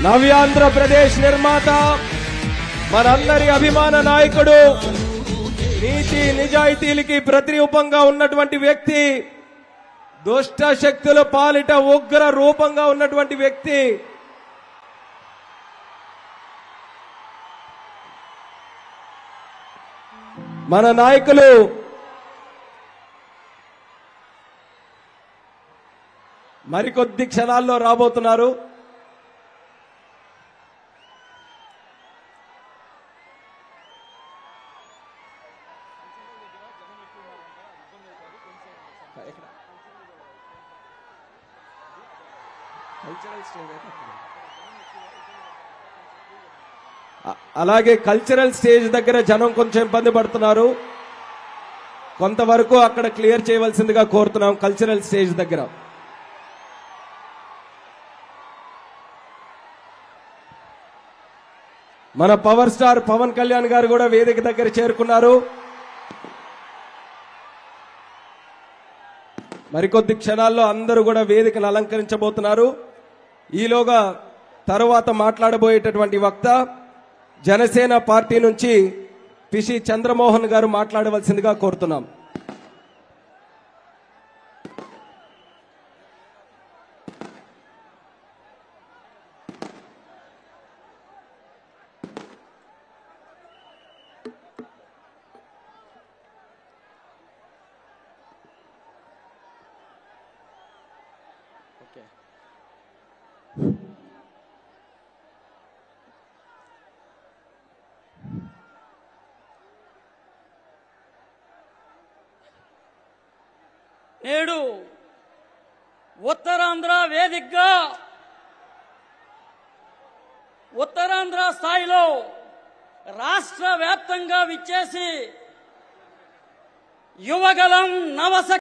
నవ్యాంధ్రప్రదేశ్ నిర్మాత మనందరి అభిమాన నాయకుడు నీతి నిజాయితీలకి ప్రతిరూపంగా ఉన్నటువంటి వ్యక్తి, దుష్ట శక్తుల పాలిట ఉగ్ర రూపంగా ఉన్నటువంటి వ్యక్తి, మన నాయకులు మరికొద్ది క్షణాల్లో రాబోతున్నారు. అలాగే కల్చరల్ స్టేజ్ దగ్గర జనం కొంచెం ఇబ్బంది పడుతున్నారు. కొంతవరకు అక్కడ క్లియర్ చేయవలసిందిగా కోరుతున్నాం. కల్చరల్ స్టేజ్ దగ్గర మన పవర్ స్టార్ పవన్ కళ్యాణ్ గారు కూడా వేదిక దగ్గర చేరుకున్నారు. మరికొద్ది క్షణాల్లో అందరూ కూడా వేదికను అలంకరించబోతున్నారు. ఈలోగా తరువాత మాట్లాడబోయేటటువంటి వక్త జనసేన పార్టీ నుంచి పిసి చంద్రమోహన్ గారు మాట్లాడవలసిందిగా కోరుతున్నాం. నేడు ఉత్తరాంధ్ర వేదికగా ఉత్తరాంధ్ర స్థాయిలో రాష్ట్ర వ్యాప్తంగా విచ్చేసి యువగలం నవశక్తి